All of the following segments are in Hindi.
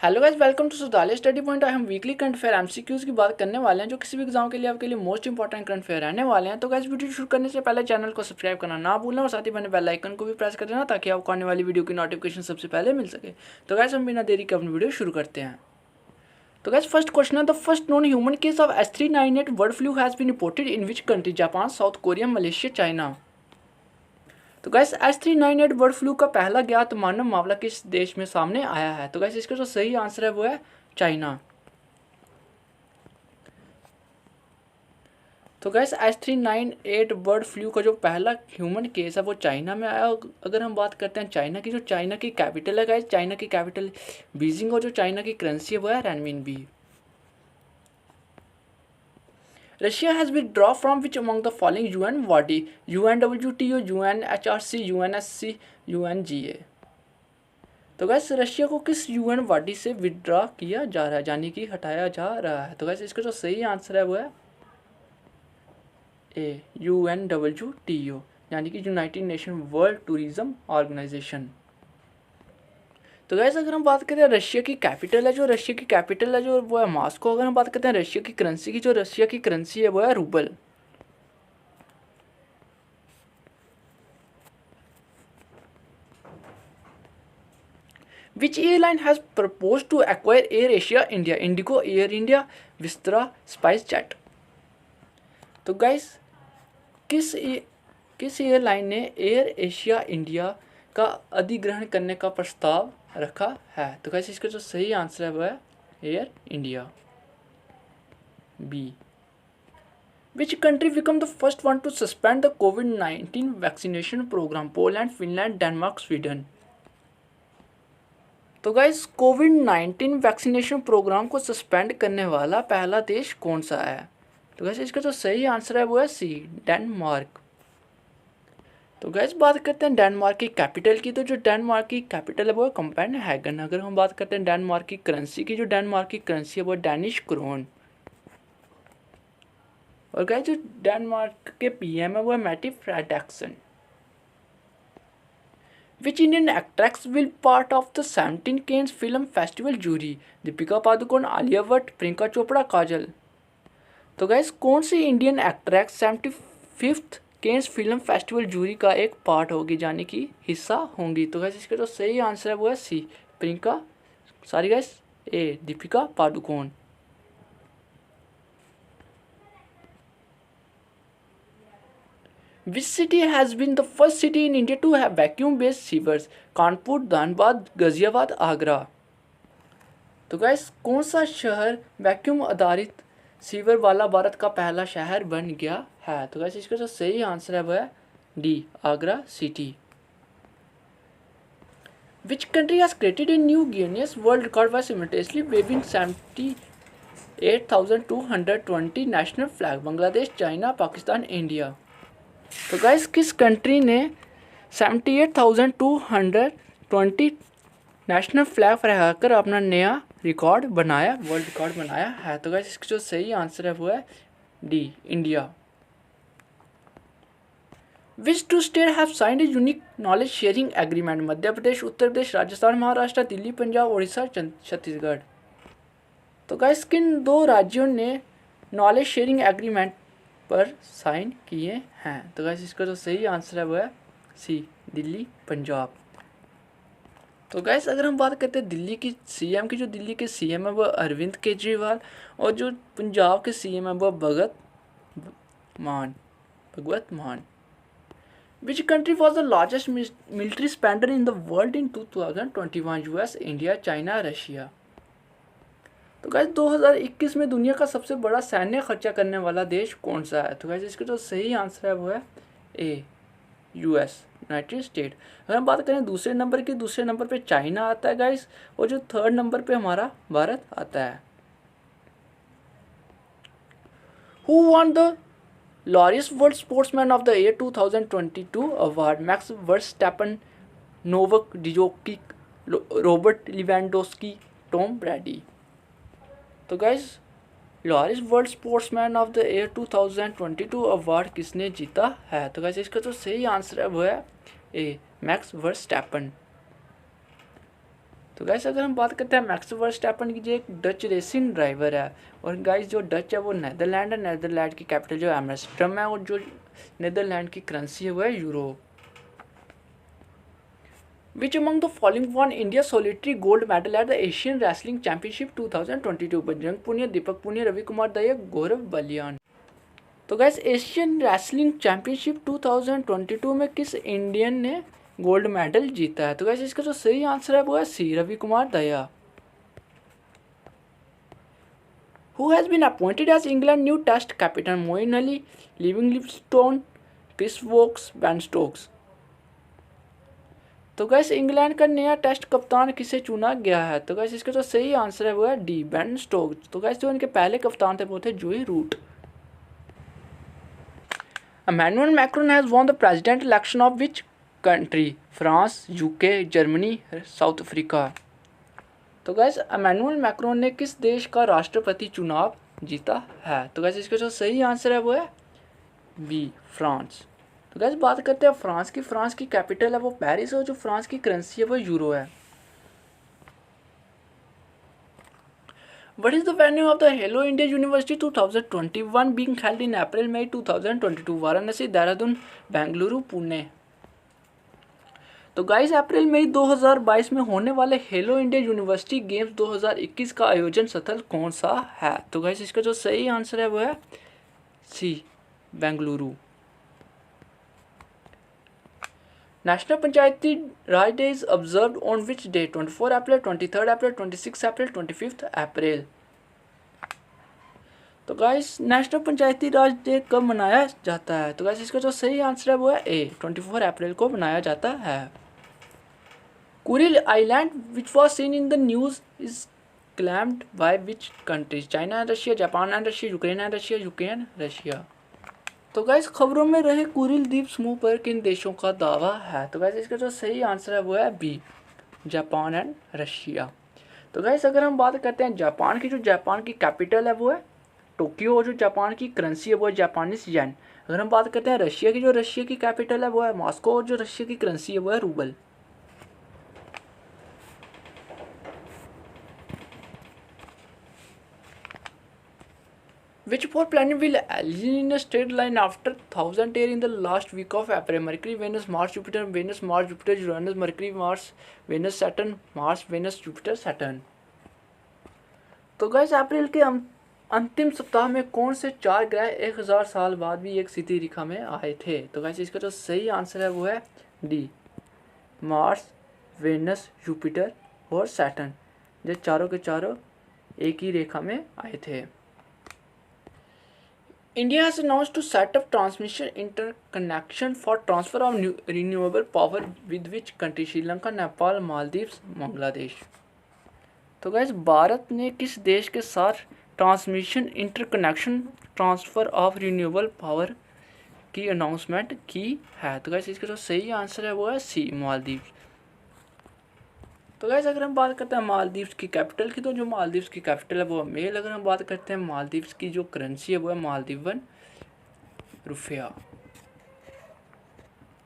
Hello guys, welcome to Sudhaliya study point. हम वीकली करंट अफेयर एमसीक्यूज की बात करने वाले हैं जो किसी भी एग्जाम के लिए आपके लिए मोस्ट इंपॉर्टेंट करंट अफेयर रहने वाले हैं। तो गाइस, वीडियो शुरू करने से पहले चैनल को सब्सक्राइब करना ना भूलें और साथ ही बने बेल आइकन को भी प्रेस कर देना ताकि आपको आने वाली वीडियो की नोटिफिकेशन सबसे पहले मिल सके। तो गाइस, हम बिना देरी के अपनी वीडियो शुरू करते हैं। तो गाइस, फर्स्ट क्वेश्चन है, the first non human case of H3N8 bird flu has been reported in which country? Japan, South Korea, Malaysia, China. तो गैस H3N8 बर्ड फ्लू का पहला ज्ञात मानव मामला किस देश में सामने आया है? तो गैस इसका जो सही आंसर है वो है चाइना। तो गैस H3N8 बर्ड फ्लू का जो पहला ह्यूमन केस है वो चाइना में आया। अगर हम बात करते हैं चाइना की, जो चाइना की कैपिटल है गैस, चाइना की कैपिटल बीजिंग, और जो चाइना की करेंसी है वो है renminbi. Russia has withdraw from which among the following UN body? UNWTO, UNHRC, UNSC, UNGA। तो गैस रशिया को किस UN बॉडी से विथड्रॉ किया जा रहा है, यानी कि हटाया जा रहा है? तो गैस इसका जो सही आंसर है वो है ए, UNWTO, यानी कि United Nation World Tourism Organisation. तो गैस अगर हम बात करें रशिया की कैपिटल है, जो रशिया की कैपिटल है जो वो है मॉस्को। अगर हम बात करते हैं रशिया की करेंसी की, जो रशिया की करेंसी है वो है rouble. Which airline has propose to acquire Air Asia India? IndiGo, Air India, Vistara, SpiceJet. तो गैस किस एयरलाइन ने एयर एशिया इंडिया का अधिग्रहण करने का प्रस्ताव रखा है? तो गैस इसका जो सही आंसर है वो है Air India, B. Which country become the first one to suspend the COVID-19 vaccination programme? Poland, Finland, Denmark, Sweden. तो गाइस COVID-19 वैक्सीनेशन प्रोग्राम को सस्पेंड करने वाला पहला देश कौन सा है? तो गाइस इसका जो सही आंसर है वो है सी, डेनमार्क। तो गाइस बात करते हैं डेनमार्क की कैपिटल की। तो जो डेनमार्क की कैपिटल है वो है कोपेनहेगन। अगर हम बात करते हैं डेनमार्क की करेंसी की, जो डेनमार्क की करेंसी है वो डैनिश क्रोन। और गाइस जो डेनमार्क के PM है वो है मैटी फ्रेडेक्सन। Which Indian actress will part of the 17 Cannes Film Festival jury? Deepika Padukone, Alia Bhatt, Priyanka Chopra, काजल। तो गाइस कौन सी Indian actress 75th Cannes film festival jury का एक पार्ट होगी, यानी कि हिस्सा होंगी? तो गाइस इसका जो सही आंसर है वो है C, Priyanka, sorry guys, A, Deepika Padukone. Which city has been the first city in India to have vacuum-based sewers? Kanpur, Dhanbad, Ghaziabad, Agra. तो गाइस कौन सा शहर वैक्यूम आधारित सीवर वाला भारत का पहला शहर बन गया है? तो गाइस इसका जो सही आंसर है वो है D, Agra city. Which country has created a new Guinness World Record by simultaneously waving 78,220 national flag? Bangladesh, China, Pakistan, India. तो गाइस किस कंट्री ने 78,220 नेशनल फ्लैग फहराकर अपना नया रिकॉर्ड बनाया, वर्ल्ड रिकॉर्ड बनाया है? तो गाइस इसका जो सही आंसर है वो है D, India. Which two state have signed a unique knowledge sharing agreement? Madhya Pradesh, Uttar Pradesh, Rajasthan, Maharashtra, Delhi, Punjab, Orissa, Chhattisgarh. तो गाइस किन दो राज्यों ने नॉलेज शेयरिंग एग्रीमेंट पर साइन किए हैं? तो गाइस इसका जो सही आंसर है वो है सी, दिल्ली, पंजाब। तो गाइस अगर हम बात करते हैं दिल्ली की CM की, जो दिल्ली के CM है वो अरविंद केजरीवाल, और जो पंजाब के CM है वो Bhagwant Mann. Which country was the largest military spender in the world in 2021? US, India, China, Russia. तो गाइस 2021 में दुनिया का सबसे बड़ा सैन्य खर्चा करने वाला देश कौन सा है? तो गाइस इसका जो सही आंसर है वो है ए, US, यूनाइटेड स्टेट। अगर हम बात करें दूसरे नंबर की, दूसरे नंबर पे चाइना आता है गाइस, और जो थर्ड नंबर पे हमारा भारत आता है। Who won the Laureus World Sportsman of the Year 2022 award? Max Verstappen, Novak Djokovic, Robert Lewandowski, Tom Brady. तो guys Laureus World Sportsman of the Year 2022 award किसने जीता है? तो गाइस इसका जो सही आंसर है वो है ए, मैक्स वर्स्टैपन। तो गाइस अगर हम बात करते हैं मैक्स वर्स्टैपन की, जो एक डच रेसिंग ड्राइवर है, और गाइस जो डच है वो नेदरलैंड है, नेदरलैंड की कैपिटल जो एम्स्टर्डम है, और जो नेदरलैंड की करेंसी है वो है euro. Which among the following won India's solitary gold medal at the Asian Wrestling Championship 2022? Bajrang Punia, Deepak Punia, Ravi Kumar Dahiya, Gaurav Baliyan. तो गैस एशियन रेसलिंग चैंपियनशिप 2022 में किस इंडियन ने गोल्ड मेडल जीता है? तो गैस इसका जो सही आंसर है वो है C, Ravi Kumar Dahiya. Who has been appointed as England new Test captain? Moeen Ali, Livingstone, Chris Woakes, Ben Stokes. तो गैस इंग्लैंड का नया टेस्ट कप्तान किसे चुना गया है? तो गैस इसका जो सही आंसर है वो है डी, बेन स्टोक्स। तो गैस जो इनके पहले कप्तान थे वो थे जोई root. Emmanuel Macron has won the president election of which country? France, UK, Germany, south Africa. तो गैस एमेनुअल मैक्रोन ने किस देश का राष्ट्रपति चुनाव जीता है? तो गैस इसका जो सही आंसर है वो है बी, फ्रांस। तो गैस बात करते हैं फ्रांस की। फ्रांस की कैपिटल है वो पेरिस, और जो फ्रांस की करेंसी है वो यूरो है। What is the venue of the Hello India University 2021 being held in April May 2022? Varanasi, Dehradun, Bengaluru, Pune. तो गाइस अप्रैल मई 2022 में होने वाले हेलो इंडिया यूनिवर्सिटी गेम्स 2021 का आयोजन स्थल कौन सा है? तो गाइस इसका जो सही आंसर है वो है C, Bengaluru. National Panchayati Raj day is observed on which day? 24 April, 23 April, 26 April, 25 April. तो guys national Panchayati Raj day कब मनाया जाता है? तो गाइस इसका जो सही आंसर है वो है ए, 24 अप्रैल को मनाया जाता है। Kuril island which was seen in the news is claimed by which countries? China and Russia, Japan and Russia, Ukraine and Russia, Ukraine Russia. तो गाइस खबरों में रहे कुरिल द्वीप समूह पर किन देशों का दावा है? तो गाइस इसका जो सही आंसर है वो है बी, जापान एंड रशिया। तो गाइस अगर हम बात करते हैं जापान की, जो जापान की कैपिटल है वो है टोक्यो, और जो जापान की करेंसी है वो है जापानीज येन। अगर हम बात करते हैं रशिया की, जो रशिया की कैपिटल है वो है मॉस्को, और जो रशिया की करेंसी है वो है rouble. Which four planet will align in a straight line after 1000 years in the last week of April? Mercury, Venus, Mars, Jupiter, Venus, Mars, Jupiter, Uranus, Mercury, Mars, Venus, Saturn, Mars, Venus, Jupiter, Saturn। तो गाइस अप्रैल के अंतिम सप्ताह में कौन से चार ग्रह 1000 साल बाद भी एक सीधी रेखा में आए थे? तो गाइस इसका जो सही आंसर है वो है डी, मार्स, वेनस, जुपिटर और सैटर्न। जो चारों के चारों एक ही रेखा में आए थे। India has announced to set up transmission interconnection for transfer of renewable power with which country? Sri Lanka, Nepal, Maldives, Bangladesh. तो गाइस भारत ने किस देश के साथ transmission interconnection transfer of renewable power की अनाउंसमेंट की है? तो गाइस इसका जो सही आंसर है वो है सी, मालदीव्स। तो गाइस अगर हम बात करते हैं मालदीव्स की कैपिटल की, तो जो मालदीव्स की कैपिटल है वो मेल। अगर हम बात करते हैं मालदीव्स की जो करेंसी है वो है मालदीवन रुपया।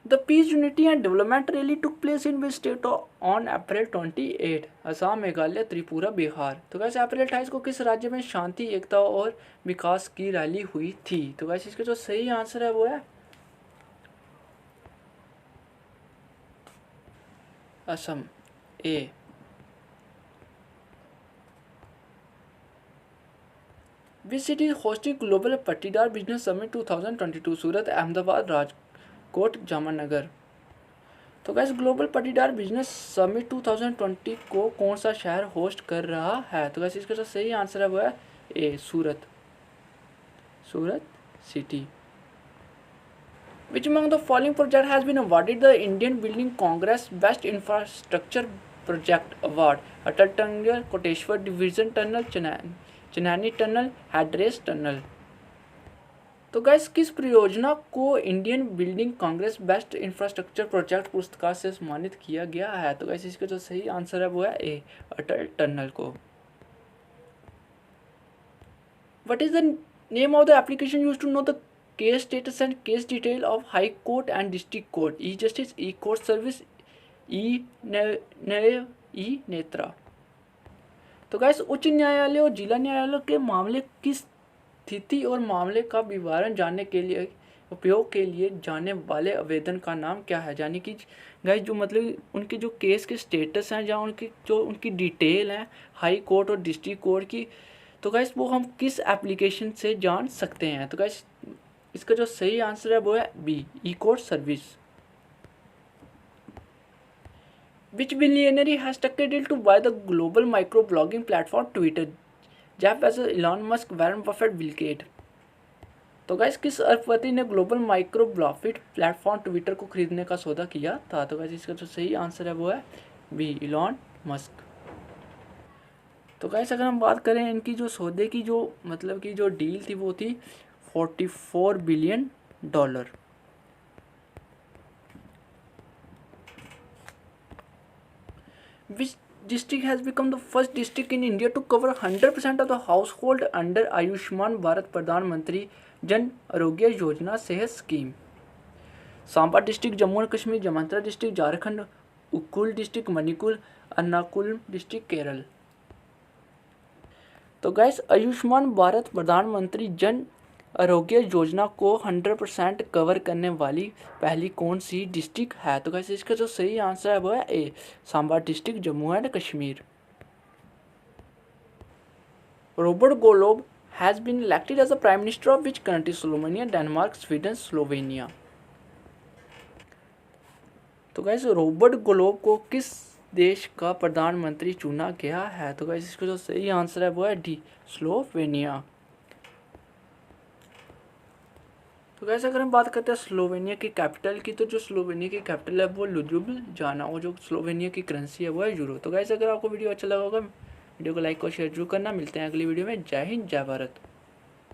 The peace, unity and development rally took place in which state on April 28? Assam, Meghalaya, Tripura, Bihar. तो गाइस अप्रैल 28 को किस राज्य में शांति, एकता और विकास की रैली हुई थी? तो गाइस इसका जो सही आंसर है वो है असम, ए। विच सिटी होस्टिंग ग्लोबल पट्टीदार बिजनेस समिट 2022? सूरत, अहमदाबाद, राजकोट, जामनगर। तो गैस ग्लोबल पट्टीदार बिजनेस समिट 2020 को कौन सा शहर होस्ट कर रहा है? तो गैस इसका जो सही आंसर है वो है ए, सूरत, सूरत city. Which among the following project has been awarded the Indian Building Congress Best Infrastructure Project Award? Atal tunnel, Koteshwar division tunnel, Chenani tunnel, headrace tunnel. तो गैस किस परियोजना को Indian building congress best infrastructure project पुरस्कार से सम्मानित किया गया है? तो गैस इसका जो सही आंसर है वो है ए, अटल टनल को। What is the name of the application used to know the case status and case detail of High Court and District Court? E-Justice, E-Court Service, ई नेत्रा। तो गाइस उच्च न्यायालय और जिला न्यायालय के मामले की स्थिति और मामले का विवरण जानने के लिए उपयोग के लिए जाने वाले आवेदन का नाम क्या है। यानी कि गाइस जो मतलब उनके जो केस के स्टेटस हैं या उनकी डिटेल है हाई कोर्ट और डिस्ट्रिक्ट कोर्ट की, तो गाइस वो हम किस एप्लीकेशन से जान सकते हैं। तो गाइस इसका जो सही आंसर है वो है B, e court service. Which billionaire has struck a deal to buy the global microblogging platform Twitter? Jeff Bezos, Elon Musk, Warren Buffett, Bill Gates। तो गाइस किस अरबपति ने ग्लोबल माइक्रोब्लॉगिंग प्लेटफॉर्म ट्विटर को खरीदने का सौदा किया था। तो गाइस इसका जो सही आंसर है वो है बी, इलॉन मस्क। तो गाइस अगर हम बात करें इनकी जो सौदे की जो मतलब की जो डील थी वो थी $44 billion. Which district has become the first district in India to cover 100% of the household under Ayushman Bharat Pradhan Mantri Jan Arogya Yojana Sehat scheme. Samba district Jammu and Kashmir, Jamtara district Jharkhand, Ukhrul district Manipur, Ernakulam district Kerala. तो गैस आयुष्मान भारत प्रधानमंत्री जन आरोग्य योजना को 100% कवर करने वाली पहली कौन सी डिस्ट्रिक्ट है। तो गैस इसका जो सही आंसर है वो है A, Samba district Jammu and Kashmir. Robert Golob has been elected as the prime minister of which country. Slovenia, Denmark, Sweden, Slovenia. तो गैस रॉबर्ट गोलोब को किस देश का प्रधानमंत्री चुना गया है। तो गैस इसका जो सही आंसर है वो है डी, स्लोवेनिया। तो गैस अगर हम बात करते हैं स्लोवेनिया की कैपिटल की, तो जो स्लोवेनिया की कैपिटल है वो ल्यूब्लियाना, और जो स्लोवेनिया की करेंसी है वो है यूरो। तो गैस अगर आपको वीडियो अच्छा लगा होगा वीडियो को लाइक और शेयर जरूर करना। मिलते हैं अगली वीडियो में। जय हिंद, जय भारत।